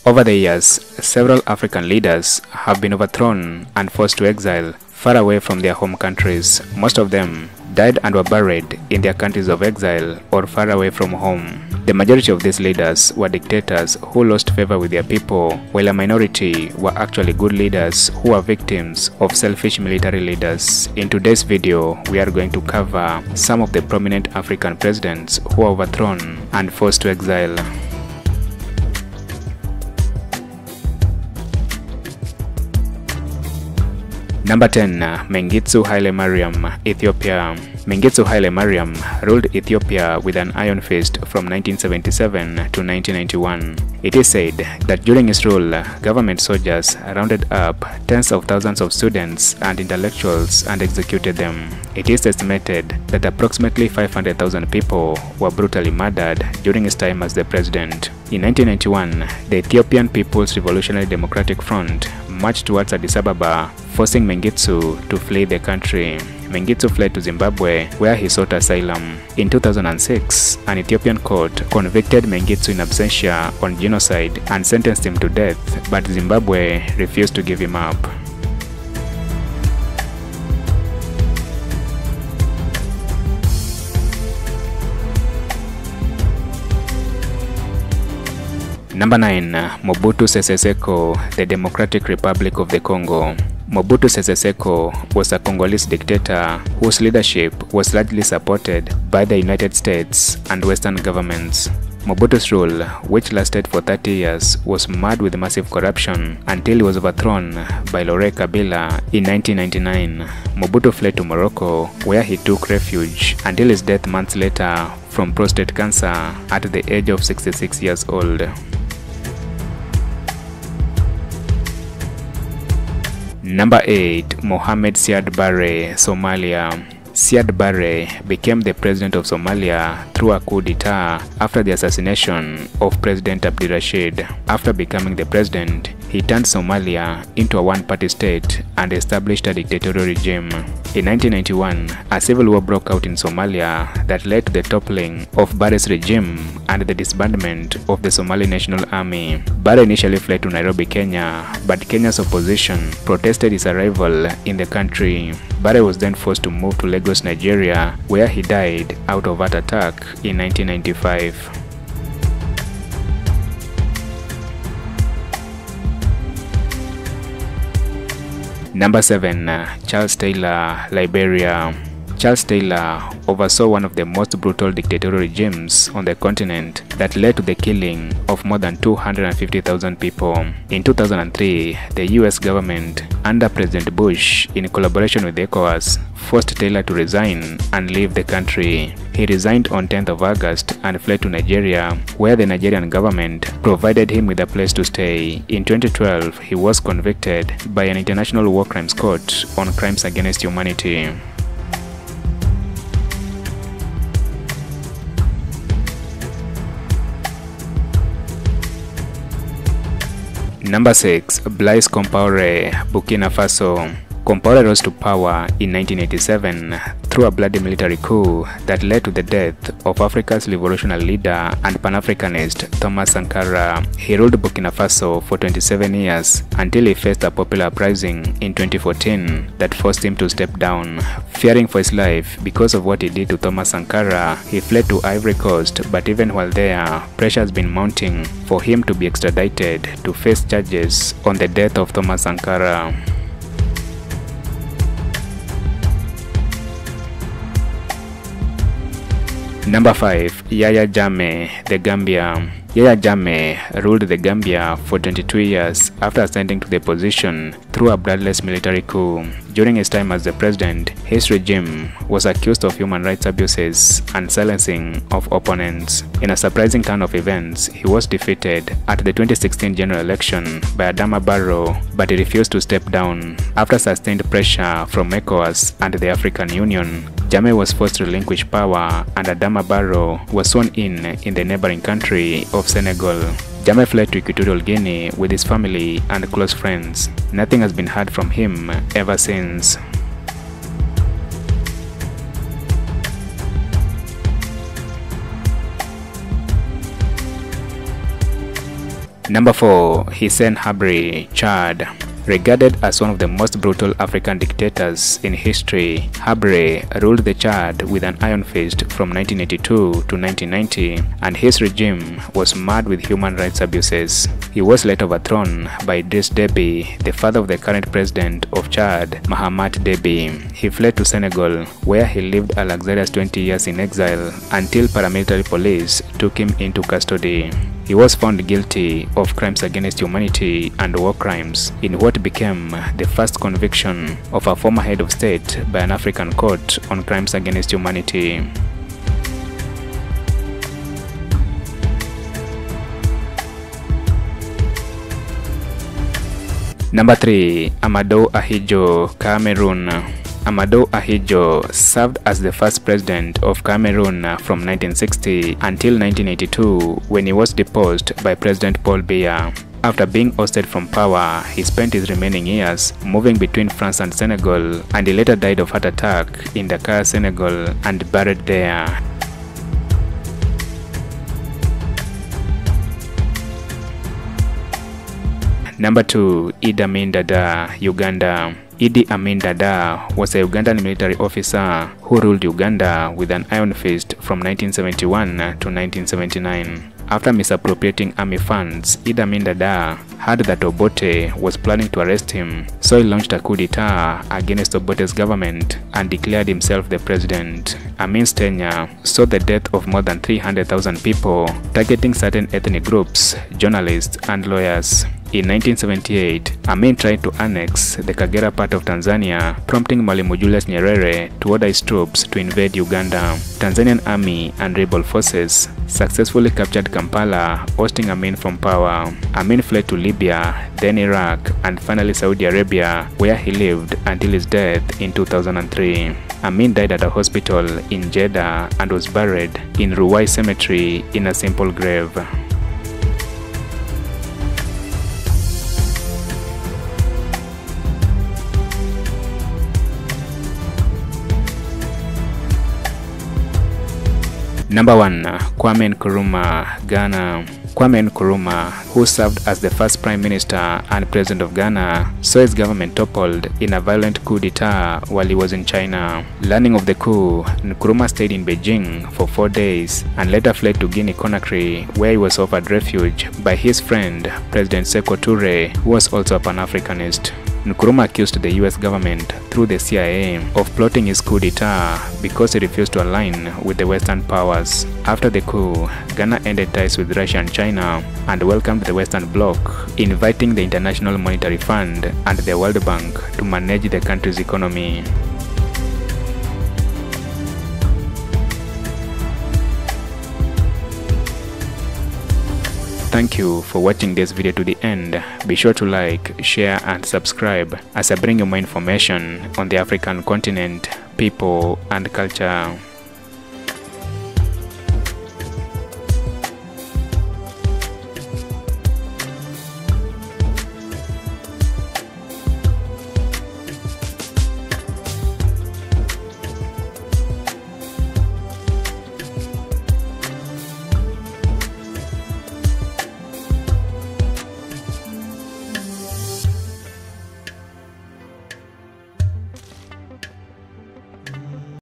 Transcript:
Over the years, several African leaders have been overthrown and forced to exile far away from their home countries. Most of them died and were buried in their countries of exile or far away from home. The majority of these leaders were dictators who lost favor with their people, while a minority were actually good leaders who were victims of selfish military leaders. In today's video, we are going to cover some of the prominent African presidents who were overthrown and forced to exile. Number 10. Mengitsu Haile Mariam, Ethiopia. Mengitsu Haile Mariam ruled Ethiopia with an iron fist from 1977 to 1991. It is said that during his rule, government soldiers rounded up tens of thousands of students and intellectuals and executed them. It is estimated that approximately 500,000 people were brutally murdered during his time as the president. In 1991, the Ethiopian People's Revolutionary Democratic Front marched towards Addis Ababa, forcing Mengitsu to flee the country. Mengitsu fled to Zimbabwe, where he sought asylum. In 2006, an Ethiopian court convicted Mengitsu in absentia on genocide and sentenced him to death, but Zimbabwe refused to give him up. Number 9. Mobutu Sese Seko, the Democratic Republic of the Congo. Mobutu Sese Seko was a Congolese dictator whose leadership was largely supported by the United States and Western governments. Mobutu's rule, which lasted for 30 years, was marred with massive corruption until he was overthrown by Laurent Kabila in 1999. Mobutu fled to Morocco, where he took refuge until his death months later from prostate cancer at the age of 66 years old. Number 8. Mohamed Siad Barre, Somalia. Siad Barre became the president of Somalia through a coup d'etat after the assassination of President Abdirashid. After becoming the president, he turned Somalia into a one-party state and established a dictatorial regime. In 1991, a civil war broke out in Somalia that led to the toppling of Barre's regime and the disbandment of the Somali National Army. Barre initially fled to Nairobi, Kenya, but Kenya's opposition protested his arrival in the country. Barre was then forced to move to Lagos, Nigeria, where he died out of heart attack in 1995. Number 7. Charles Taylor, Liberia. Charles Taylor oversaw one of the most brutal dictatorial regimes on the continent that led to the killing of more than 250,000 people. In 2003, the US government, under President Bush, in collaboration with ECOWAS, forced Taylor to resign and leave the country. He resigned on 10th of August and fled to Nigeria, where the Nigerian government provided him with a place to stay. In 2012, he was convicted by an International War Crimes Court on crimes against humanity. Number 6. Blaise Compaore, Burkina Faso. Compaore rose to power in 1987 through a bloody military coup that led to the death of Africa's revolutionary leader and Pan-Africanist Thomas Sankara. He ruled Burkina Faso for 27 years until he faced a popular uprising in 2014 that forced him to step down. Fearing for his life because of what he did to Thomas Sankara, he fled to Ivory Coast, but even while there, pressure has been mounting for him to be extradited to face charges on the death of Thomas Sankara. Number 5. Yahya Jammeh, the Gambia. Yahya Jammeh ruled the Gambia for 22 years after ascending to the position through a bloodless military coup. During his time as the president, his regime was accused of human rights abuses and silencing of opponents. In a surprising turn of events, he was defeated at the 2016 general election by Adama Barrow, but he refused to step down. After sustained pressure from ECOWAS and the African Union, Jammeh was forced to relinquish power and Adama Barrow was sworn in the neighboring country of Senegal. Jammeh fled to Equatorial Guinea with his family and close friends. Nothing has been heard from him ever since. Number 4. Hissene Habre, Chad. Regarded as one of the most brutal African dictators in history, Habre ruled the Chad with an iron fist from 1982 to 1990, and his regime was marred with human rights abuses. He was later overthrown by Idriss Déby, the father of the current president of Chad, Mahamed Déby. He fled to Senegal, where he lived a luxurious 20 years in exile until paramilitary police took him into custody. He was found guilty of crimes against humanity and war crimes in what became the first conviction of a former head of state by an African court on crimes against humanity. Number 3. Ahmadou Ahidjo, Cameroon. Ahmadou Ahidjo served as the first president of Cameroon from 1960 until 1982, when he was deposed by President Paul Biya. After being ousted from power, he spent his remaining years moving between France and Senegal, and he later died of heart attack in Dakar, Senegal, and buried there. Number 2. Idi Amin Dada, Uganda. Idi Amin Dada was a Ugandan military officer who ruled Uganda with an iron fist from 1971 to 1979. After misappropriating army funds, Idi Amin Dada heard that Obote was planning to arrest him, so he launched a coup d'etat against Obote's government and declared himself the president. Amin's tenure saw the death of more than 300,000 people, targeting certain ethnic groups, journalists, and lawyers. In 1978, Amin tried to annex the Kagera part of Tanzania, prompting Mwalimu Julius Nyerere to order his troops to invade Uganda. Tanzanian army and rebel forces successfully captured Kampala, ousting Amin from power. Amin fled to Libya, then Iraq, and finally Saudi Arabia, where he lived until his death in 2003. Amin died at a hospital in Jeddah and was buried in Ruwai Cemetery in a simple grave. Number 1. Kwame Nkrumah, Ghana. Kwame Nkrumah, who served as the first Prime Minister and President of Ghana, saw his government toppled in a violent coup d'etat while he was in China. Learning of the coup, Nkrumah stayed in Beijing for 4 days and later fled to Guinea-Conakry, where he was offered refuge by his friend, President Seko, who was also a Pan-Africanist. Nkrumah accused the US government through the CIA of plotting his coup d'etat because he refused to align with the Western powers. After the coup, Ghana ended ties with Russia and China and welcomed the Western Bloc, inviting the International Monetary Fund and the World Bank to manage the country's economy. Thank you for watching this video to the end. Be sure to like, share and subscribe as I bring you more information on the African continent, people and culture.